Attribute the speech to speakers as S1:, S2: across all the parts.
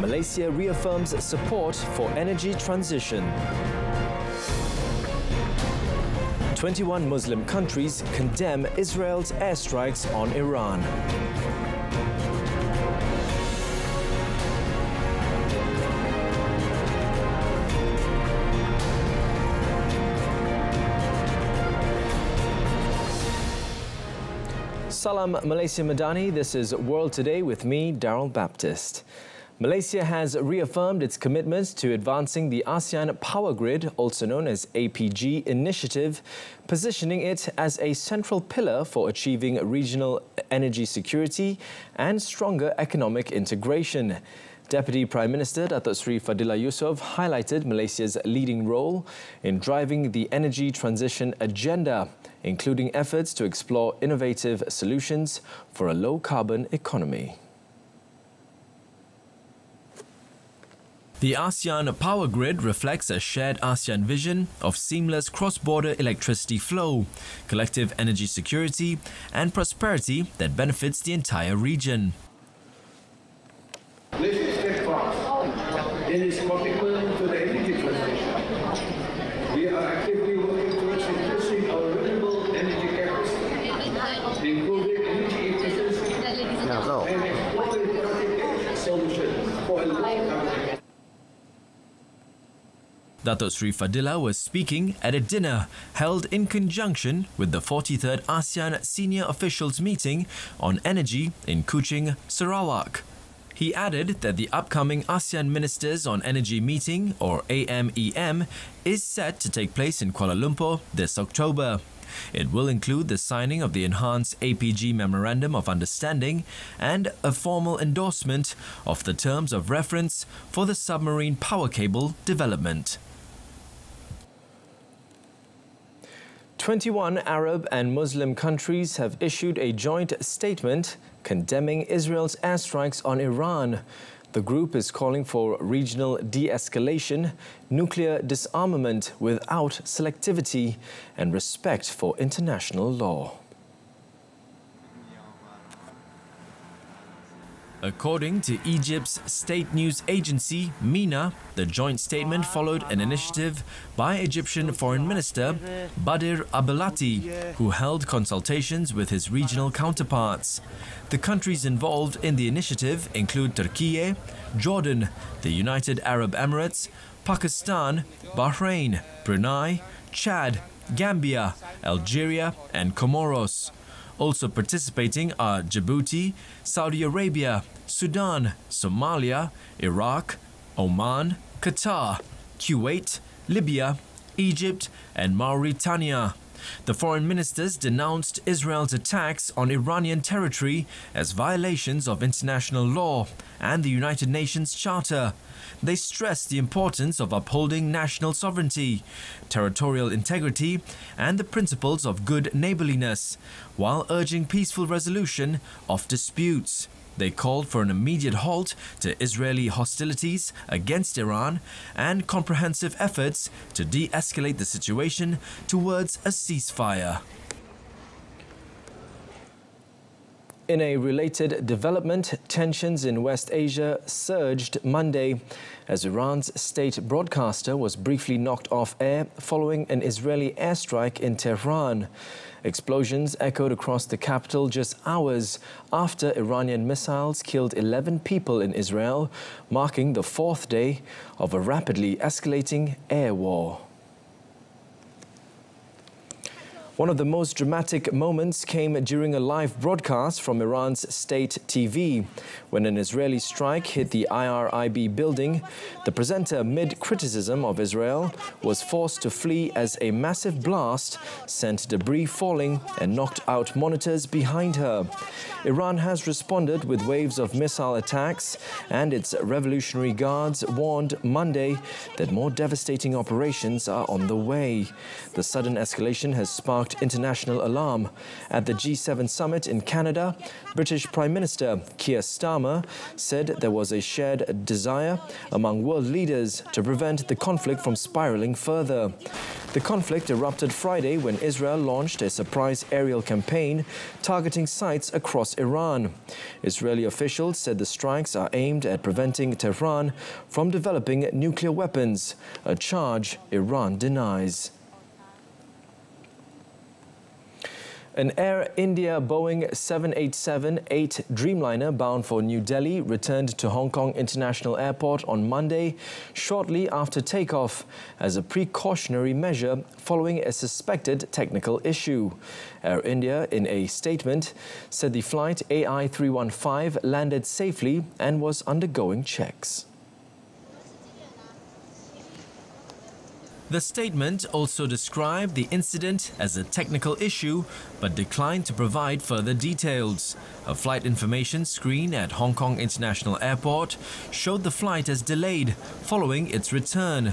S1: Malaysia reaffirms support for energy transition. 21 Muslim countries condemn Israel's airstrikes on Iran. Salam Malaysia Madani, this is World Today with me, Daryl Baptist. Malaysia has reaffirmed its commitment to advancing the ASEAN Power Grid, also known as APG initiative, positioning it as a central pillar for achieving regional energy security and stronger economic integration. Deputy Prime Minister Datuk Seri Fadillah Yusof highlighted Malaysia's leading role in driving the energy transition agenda, including efforts to explore innovative solutions for a low-carbon economy. The ASEAN Power Grid reflects a shared ASEAN vision of seamless cross-border electricity flow, collective energy security and prosperity that benefits the entire region.
S2: Malaysia is steadfast in its commitment to the energy transition. We are actively working towards increasing our renewable energy capacity, improving energy efficiency, and exploring cutting-edge solutions for a low-carbon.
S1: Datuk Seri Fadillah was speaking at a dinner held in conjunction with the 43rd ASEAN Senior Officials Meeting on Energy in Kuching, Sarawak. He added that the upcoming ASEAN Ministers on Energy meeting, or AMEM, is set to take place in Kuala Lumpur this October. It will include the signing of the enhanced APG Memorandum of Understanding and a formal endorsement of the terms of reference for the submarine power cable development. 21 Arab and Muslim countries have issued a joint statement condemning Israel's airstrikes on Iran. The group is calling for regional de-escalation, nuclear disarmament without selectivity, and respect for international law. According to Egypt's state news agency, MENA, the joint statement followed an initiative by Egyptian Foreign Minister Badr Abdelati, who held consultations with his regional counterparts. The countries involved in the initiative include Turkey, Jordan, the United Arab Emirates, Pakistan, Bahrain, Brunei, Chad, Gambia, Algeria and Comoros. Also participating are Djibouti, Saudi Arabia, Sudan, Somalia, Iraq, Oman, Qatar, Kuwait, Libya, Egypt and Mauritania. The foreign ministers denounced Israel's attacks on Iranian territory as violations of international law and the United Nations Charter. They stressed the importance of upholding national sovereignty, territorial integrity and the principles of good neighborliness, while urging peaceful resolution of disputes. They called for an immediate halt to Israeli hostilities against Iran and comprehensive efforts to de-escalate the situation towards a ceasefire. In a related development, tensions in West Asia surged Monday as Iran's state broadcaster was briefly knocked off air following an Israeli airstrike in Tehran. Explosions echoed across the capital just hours after Iranian missiles killed 11 people in Israel, marking the fourth day of a rapidly escalating air war. One of the most dramatic moments came during a live broadcast from Iran's state TV. When an Israeli strike hit the IRIB building, the presenter, amid criticism of Israel, was forced to flee as a massive blast sent debris falling and knocked out monitors behind her. Iran has responded with waves of missile attacks, and its Revolutionary Guards warned Monday that more devastating operations are on the way. The sudden escalation has sparked provoked international alarm. At the G7 summit in Canada, British Prime Minister Keir Starmer said there was a shared desire among world leaders to prevent the conflict from spiraling further. The conflict erupted Friday when Israel launched a surprise aerial campaign targeting sites across Iran. Israeli officials said the strikes are aimed at preventing Tehran from developing nuclear weapons, a charge Iran denies. An Air India Boeing 787-8 Dreamliner bound for New Delhi returned to Hong Kong International Airport on Monday, shortly after takeoff, as a precautionary measure following a suspected technical issue. Air India, in a statement, said the flight AI315 landed safely and was undergoing checks. The statement also described the incident as a technical issue, but declined to provide further details. A flight information screen at Hong Kong International Airport showed the flight as delayed following its return.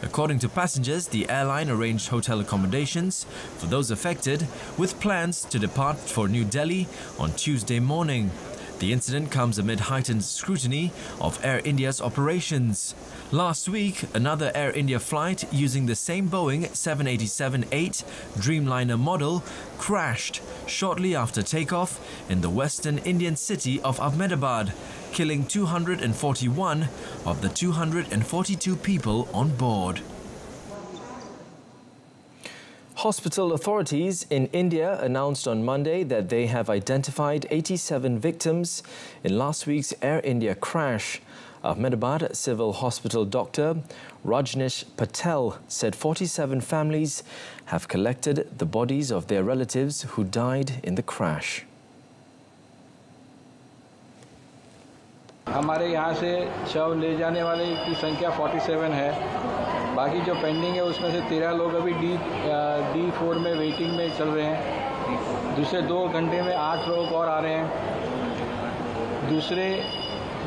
S1: According to passengers, the airline arranged hotel accommodations for those affected, with plans to depart for New Delhi on Tuesday morning. The incident comes amid heightened scrutiny of Air India's operations. Last week, another Air India flight using the same Boeing 787-8 Dreamliner model crashed shortly after takeoff in the western Indian city of Ahmedabad, killing 241 of the 242 people on board. Hospital authorities in India announced on Monday that they have identified 87 victims in last week's Air India crash. Ahmedabad Civil Hospital doctor Rajneesh Patel said 47 families have collected the bodies of their relatives who died in the crash.
S3: हमारे यहाँ से शव ले जाने वाले की संख्या 47 है। बाकी जो पेंडिंग है उसमें से 13 लोग अभी D4 में वेटिंग में चल रहे हैं। दूसरे 2 घंटे में 8 लोग और आ रहे हैं।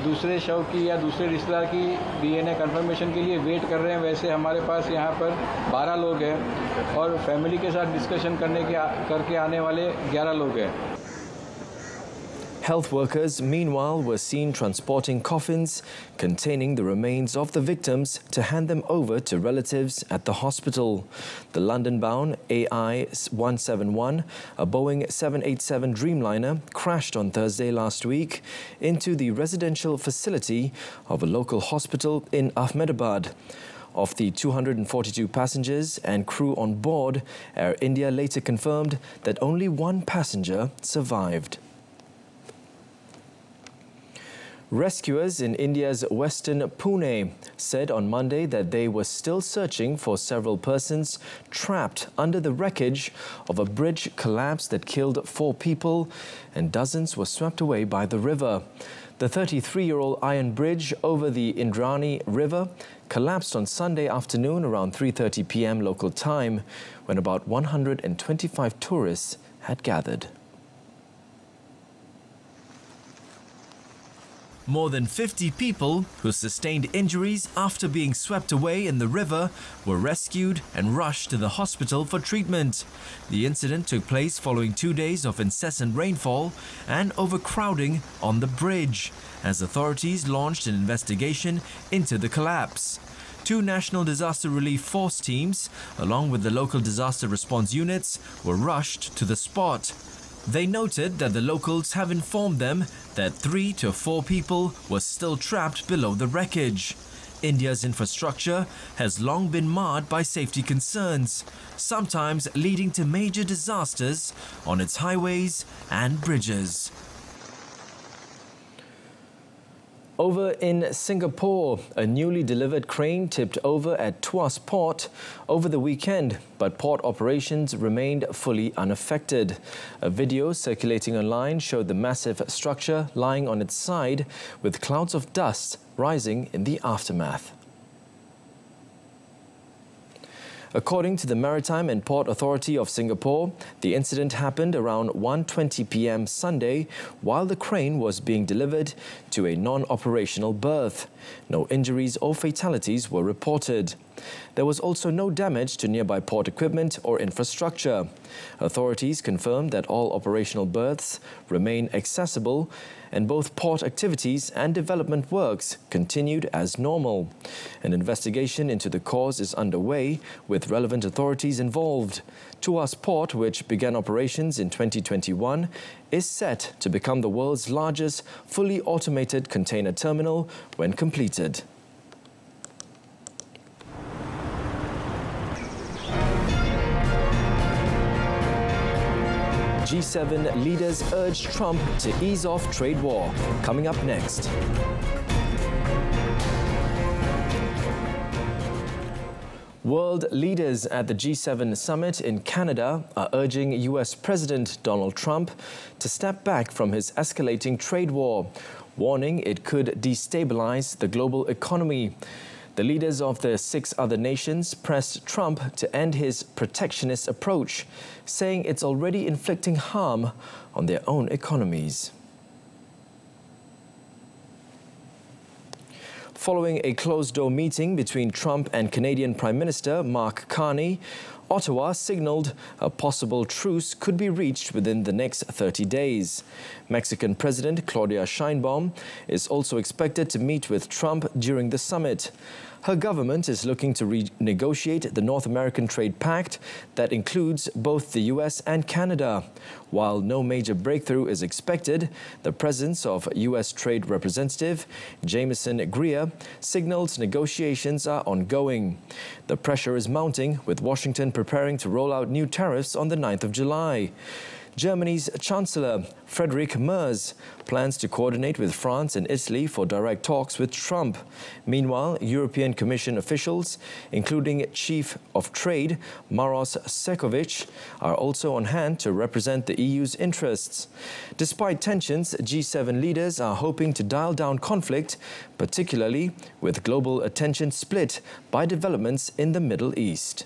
S3: दूसरे शव की या दूसरे रिश्तेदार की DNA कंफर्मेशन के लिए वेट कर रहे हैं। वैसे हमारे पास यहाँ पर 12 लोग हैं और फैमिली के साथ डिस्कशन करके आने वाले 11 लोग हैं।
S1: Health workers, meanwhile, were seen transporting coffins containing the remains of the victims to hand them over to relatives at the hospital. The London-bound AI-171, a Boeing 787 Dreamliner, crashed on Thursday last week into the residential facility of a local hospital in Ahmedabad. Of the 242 passengers and crew on board, Air India later confirmed that only one passenger survived. Rescuers in India's western Pune said on Monday that they were still searching for several persons trapped under the wreckage of a bridge collapse that killed 4 people and dozens were swept away by the river. The 33-year-old iron bridge over the Indrani River collapsed on Sunday afternoon around 3:30 p.m. local time when about 125 tourists had gathered. More than 50 people who sustained injuries after being swept away in the river were rescued and rushed to the hospital for treatment. The incident took place following 2 days of incessant rainfall and overcrowding on the bridge, as authorities launched an investigation into the collapse. 2 National Disaster Relief Force teams, along with the local disaster response units, were rushed to the spot. They noted that the locals have informed them that 3 to 4 people were still trapped below the wreckage. India's infrastructure has long been marred by safety concerns, sometimes leading to major disasters on its highways and bridges. Over in Singapore, a newly delivered crane tipped over at Tuas Port over the weekend, but port operations remained fully unaffected. A video circulating online showed the massive structure lying on its side with clouds of dust rising in the aftermath. According to the Maritime and Port Authority of Singapore, the incident happened around 1:20 p.m. Sunday while the crane was being delivered to a non-operational berth. No injuries or fatalities were reported. There was also no damage to nearby port equipment or infrastructure. Authorities confirmed that all operational berths remain accessible and both port activities and development works continued as normal. An investigation into the cause is underway with relevant authorities involved. Tuas Port, which began operations in 2021, is set to become the world's largest fully automated container terminal when completed. G7 leaders urge Trump to ease off trade war. Coming up next. World leaders at the G7 summit in Canada are urging US President Donald Trump to step back from his escalating trade war, warning it could destabilize the global economy. The leaders of the 6 other nations pressed Trump to end his protectionist approach, saying it's already inflicting harm on their own economies. Following a closed-door meeting between Trump and Canadian Prime Minister Mark Carney, Ottawa signalled a possible truce could be reached within the next 30 days. Mexican President Claudia Sheinbaum is also expected to meet with Trump during the summit. Her government is looking to renegotiate the North American Trade Pact that includes both the US and Canada. While no major breakthrough is expected, the presence of US Trade Representative Jameson Greer signals negotiations are ongoing. The pressure is mounting, with Washington preparing to roll out new tariffs on the 9th of July. Germany's Chancellor Friedrich Merz plans to coordinate with France and Italy for direct talks with Trump. Meanwhile, European Commission officials, including Chief of Trade Maros Sefcovic, are also on hand to represent the EU's interests. Despite tensions, G7 leaders are hoping to dial down conflict, particularly with global attention split by developments in the Middle East.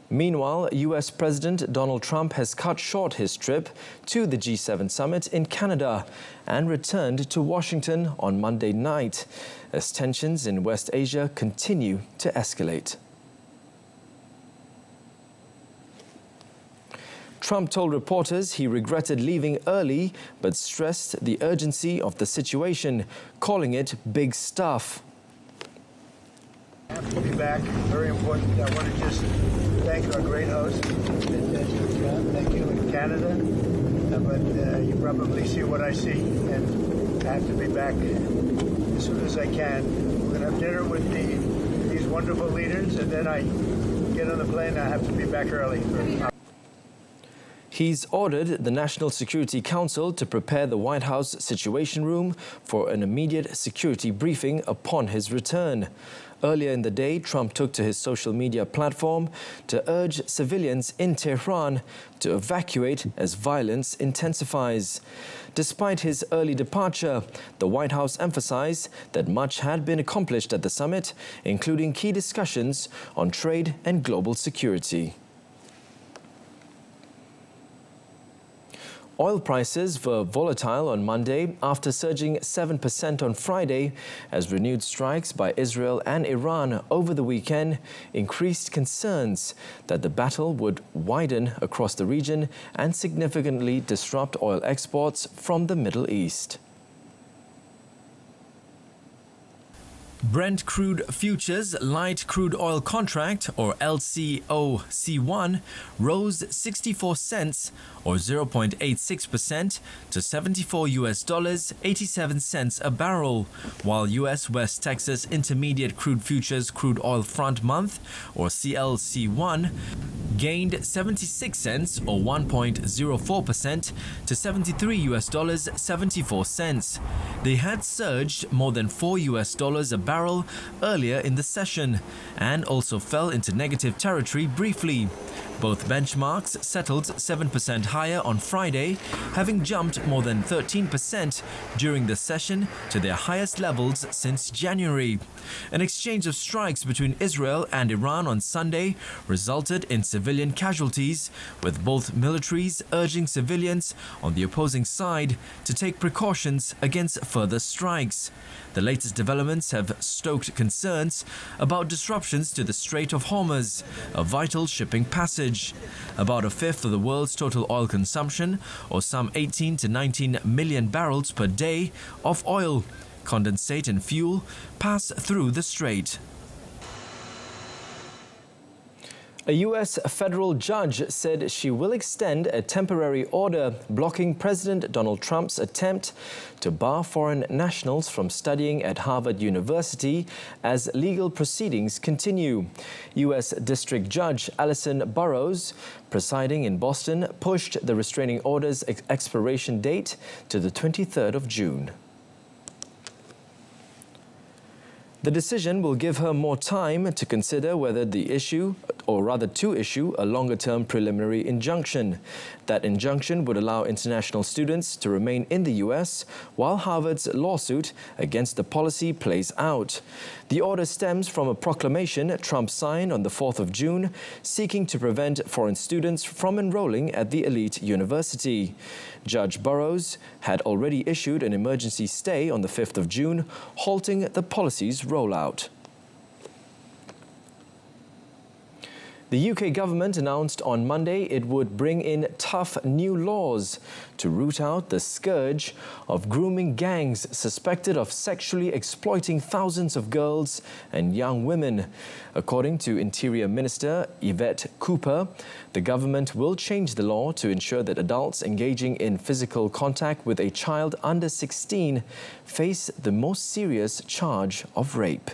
S1: Meanwhile, US President Donald Trump has cut short his trip to the G7 summit in Canada and returned to Washington on Monday night as tensions in West Asia continue to escalate. Trump told reporters he regretted leaving early but stressed the urgency of the situation, calling it big stuff.
S4: I have to be back. Very important. I want to just thank our great host. Thank you in Canada. But you probably see what I see, and I have to be back as soon as I can. We're going to have dinner with these wonderful leaders, and then I get on the plane. I have to be back early.
S1: He's ordered the National Security Council to prepare the White House Situation Room for an immediate security briefing upon his return. Earlier in the day, Trump took to his social media platform to urge civilians in Tehran to evacuate as violence intensifies. Despite his early departure, the White House emphasized that much had been accomplished at the summit, including key discussions on trade and global security. Oil prices were volatile on Monday after surging 7% on Friday as renewed strikes by Israel and Iran over the weekend increased concerns that the battle would widen across the region and significantly disrupt oil exports from the Middle East. Brent crude futures light crude oil contract, or LCOC1, rose 64 cents or 0.86% to $74.87 a barrel, while US West Texas Intermediate Crude Futures Crude Oil Front Month, or CLC1, gained 76 cents or 1.04% to $73.74. They had surged more than $4 a barrel earlier in the session and also fell into negative territory briefly. Both benchmarks settled 7% higher on Friday, having jumped more than 13% during the session to their highest levels since January. An exchange of strikes between Israel and Iran on Sunday resulted in civilian casualties, with both militaries urging civilians on the opposing side to take precautions against further strikes. The latest developments have stoked concerns about disruptions to the Strait of Hormuz, a vital shipping passage. About a fifth of the world's total oil consumption, or some 18 to 19 million barrels per day of oil, condensate and fuel, pass through the strait.
S5: A U.S. federal judge said she will extend a temporary order blocking President Donald Trump's attempt to bar foreign nationals from studying at Harvard University as legal proceedings continue. U.S. District Judge Alison Burroughs, presiding in Boston, pushed the restraining order's expiration date to the 23rd of June. The decision will give her more time to consider whether to issue a longer-term preliminary injunction. That injunction would allow international students to remain in the U.S. while Harvard's lawsuit against the policy plays out. The order stems from a proclamation Trump signed on the 4th of June, seeking to prevent foreign students from enrolling at the elite university. Judge Burroughs had already issued an emergency stay on the 5th of June, halting the policy's rollout. The UK government announced on Monday it would bring in tough new laws to root out the scourge of grooming gangs suspected of sexually exploiting thousands of girls and young women. According to Interior Minister Yvette Cooper, the government will change the law to ensure that adults engaging in physical contact with a child under 16 face the most serious charge of rape.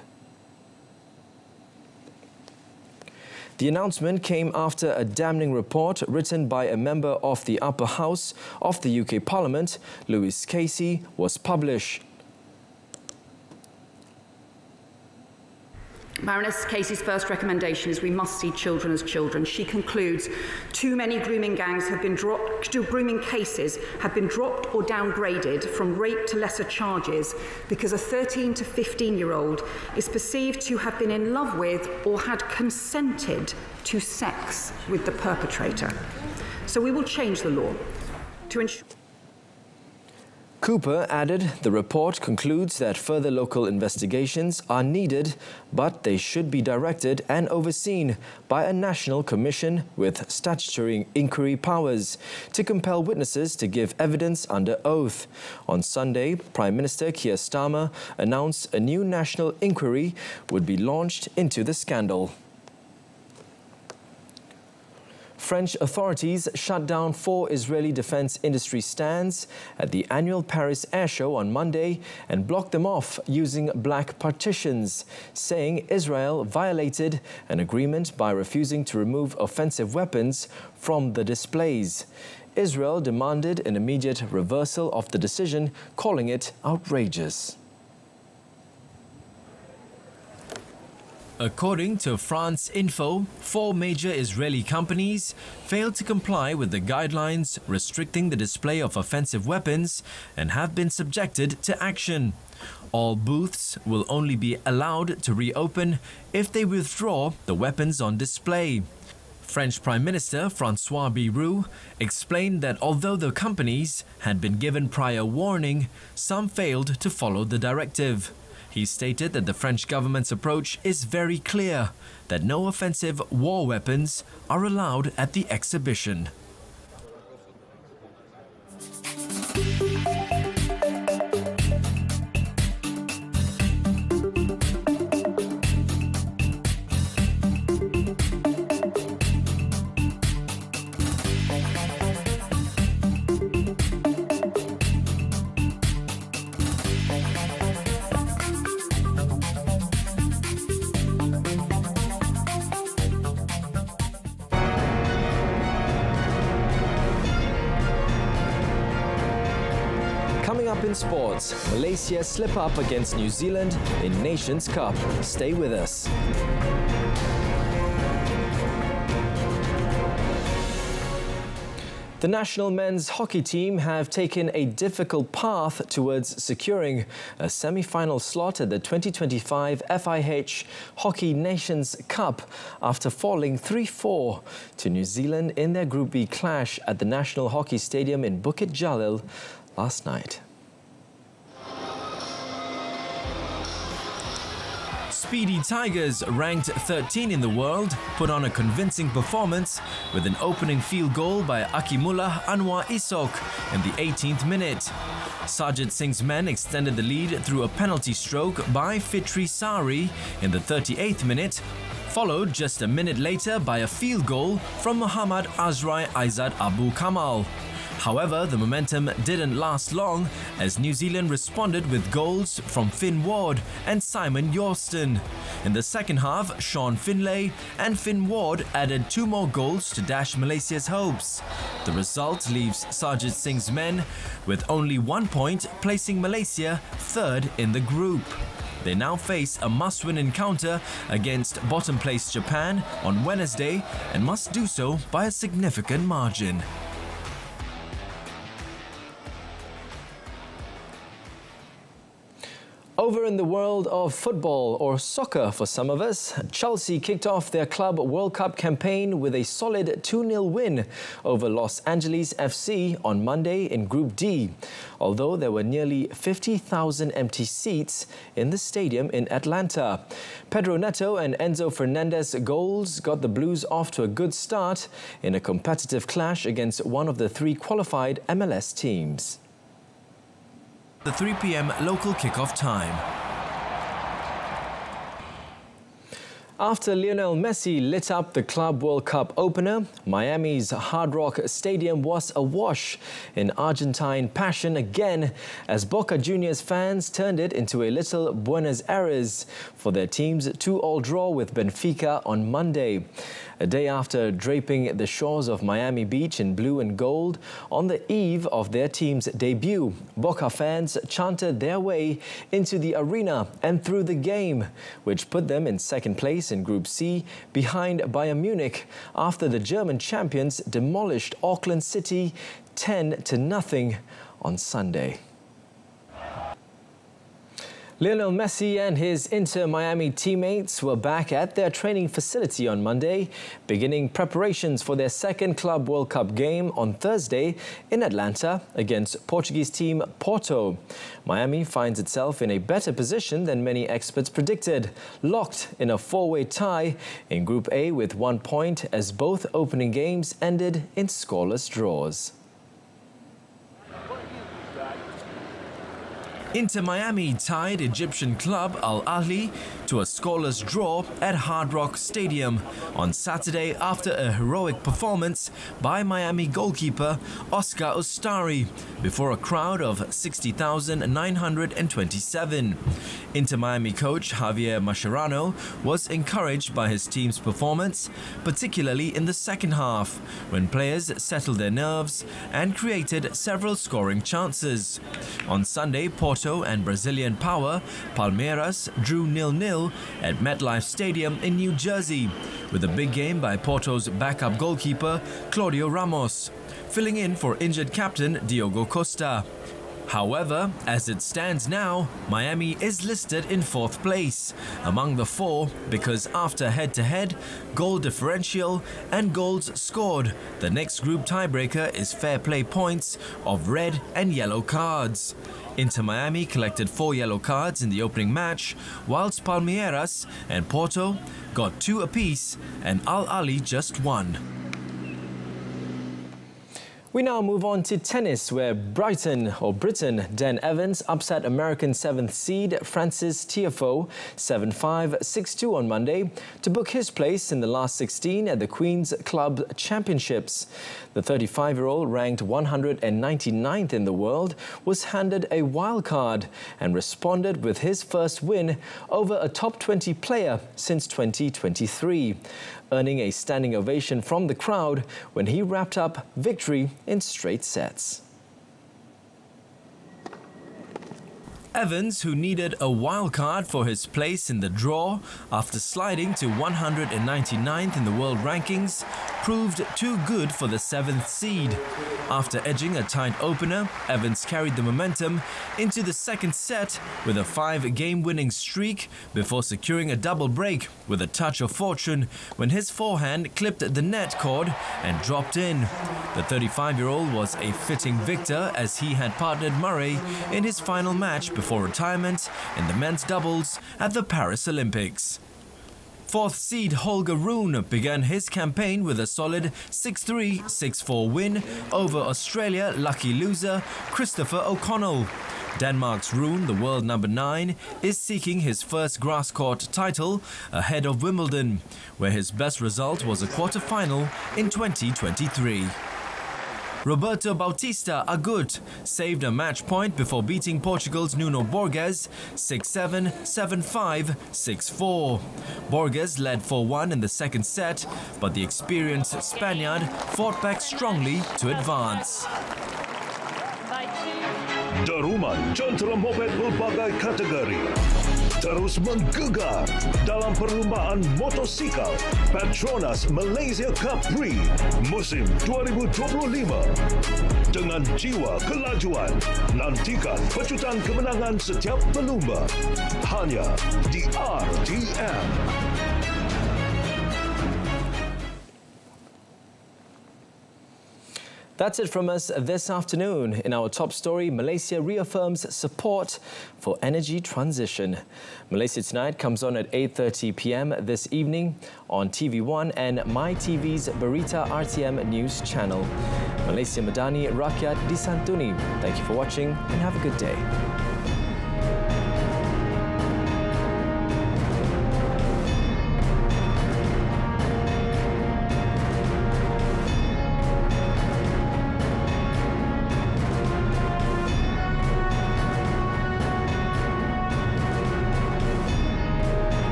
S5: The announcement came after a damning report written by a member of the upper house of the UK Parliament, Louis Casey, was published.
S6: Baroness Casey's first recommendation is we must see children as children. She concludes, too many grooming cases have been dropped or downgraded from rape to lesser charges because a 13 to 15-year-old is perceived to have been in love with or had consented to sex with the perpetrator. So we will change the law to ensure...
S5: Cooper added the report concludes that further local investigations are needed, but they should be directed and overseen by a national commission with statutory inquiry powers to compel witnesses to give evidence under oath. On Sunday, Prime Minister Keir Starmer announced a new national inquiry would be launched into the scandal. French authorities shut down 4 Israeli defense industry stands at the annual Paris Air Show on Monday and blocked them off using black partitions, saying Israel violated an agreement by refusing to remove offensive weapons from the displays. Israel demanded an immediate reversal of the decision, calling it outrageous.
S1: According to France Info, 4 major Israeli companies failed to comply with the guidelines restricting the display of offensive weapons and have been subjected to action. All booths will only be allowed to reopen if they withdraw the weapons on display. French Prime Minister François Bayrou explained that although the companies had been given prior warning, some failed to follow the directive. He stated that the French government's approach is very clear, that no offensive war weapons are allowed at the exhibition.
S5: Coming up in sports, Malaysia slip up against New Zealand in Nations Cup. Stay with us. The national men's hockey team have taken a difficult path towards securing a semi-final slot at the 2025 SAHIH Hockey Nations Cup after falling 3-4 to New Zealand in their Group B clash at the National Hockey Stadium in Bukit Jalil last night.
S1: Speedy Tigers, ranked 13 in the world, put on a convincing performance with an opening field goal by Akimullah Anwar Isok in the 18th minute. Sarjit Singh's men extended the lead through a penalty stroke by Fitri Sari in the 38th minute, followed just a minute later by a field goal from Muhammad Azrai Aizad Abu Kamal. However, the momentum didn't last long as New Zealand responded with goals from Finn Ward and Simon Yorston. In the second half, Sean Finlay and Finn Ward added 2 more goals to dash Malaysia's hopes. The result leaves Sarjit Singh's men with only 1 point, placing Malaysia third in the group. They now face a must-win encounter against bottom-placed Japan on Wednesday and must do so by a significant margin.
S5: Over in the world of football, or soccer for some of us, Chelsea kicked off their Club World Cup campaign with a solid 2-0 win over Los Angeles FC on Monday in Group D, although there were nearly 50,000 empty seats in the stadium in Atlanta. Pedro Neto and Enzo Fernandez goals got the Blues off to a good start in a competitive clash against one of the 3 qualified MLS teams.
S1: The 3 p.m. local kickoff time.
S5: After Lionel Messi lit up the Club World Cup opener, Miami's Hard Rock Stadium was awash in Argentine passion again as Boca Juniors fans turned it into a little Buenos Aires for their team's 2-2 draw with Benfica on Monday. A day after draping the shores of Miami Beach in blue and gold on the eve of their team's debut, Boca fans chanted their way into the arena and through the game, which put them in second place in Group C behind Bayern Munich after the German champions demolished Auckland City 10-0 on Sunday. Lionel Messi and his Inter Miami teammates were back at their training facility on Monday, beginning preparations for their second Club World Cup game on Thursday in Atlanta against Portuguese team Porto. Miami finds itself in a better position than many experts predicted, locked in a 4-way tie in Group A with 1 point as both opening games ended in scoreless draws.
S1: Inter Miami tied Egyptian club Al Ahly to a scoreless draw at Hard Rock Stadium on Saturday after a heroic performance by Miami goalkeeper Oscar Ustari before a crowd of 60,927. Inter Miami coach Javier Mascherano was encouraged by his team's performance, particularly in the second half, when players settled their nerves and created several scoring chances. On Sunday, Porto and Brazilian power Palmeiras drew 0-0 at MetLife Stadium in New Jersey, with a big game by Porto's backup goalkeeper Claudio Ramos, filling in for injured captain Diogo Costa. However, as it stands now, Miami is listed in 4th place among the 4 because after head-to-head, goal differential and goals scored, the next group tiebreaker is fair play points of red and yellow cards. Inter Miami collected 4 yellow cards in the opening match, whilst Palmeiras and Porto got 2 apiece and Al Ahly just 1.
S5: We now move on to tennis, where Britain Dan Evans upset American 7th seed Francis Tiafoe 7-5, 6-2 on Monday to book his place in the last 16 at the Queen's Club Championships. The 35-year-old, ranked 199th in the world, was handed a wild card and responded with his first win over a top 20 player since 2023, earning a standing ovation from the crowd when he wrapped up victory in straight sets.
S1: Evans, who needed a wild card for his place in the draw after sliding to 199th in the world rankings, proved too good for the 7th seed. After edging a tight opener, Evans carried the momentum into the second set with a 5-game winning streak before securing a double break with a touch of fortune when his forehand clipped the net cord and dropped in. The 35-year-old was a fitting victor as he had partnered Murray in his final match before retirement in the men's doubles at the Paris Olympics. 4th seed Holger Rune began his campaign with a solid 6-3, 6-4 win over Australia lucky loser Christopher O'Connell. Denmark's Rune, the world number 9, is seeking his first grass court title ahead of Wimbledon, where his best result was a quarter-final in 2023. Roberto Bautista Agut saved a match point before beating Portugal's Nuno Borges 6-7, 7-5, 6-4. Borges led 4-1 in the second set, but the experienced Spaniard fought back strongly to advance.
S7: Daruman jentera moped pelbagai kategori terus menggegar dalam perlumbaan motosikal Petronas Malaysia Cup Prix musim 2025. Dengan jiwa kelajuan, nantikan pecutan kemenangan setiap berlumba hanya di RTM.
S5: That's it from us this afternoon. In our top story, Malaysia reaffirms support for energy transition. Malaysia Tonight comes on at 8:30 p.m. this evening on TV1 and MyTV's Berita RTM news channel. Malaysia MADANI, Rakyat, Disantuni. Thank you for watching and have a good day.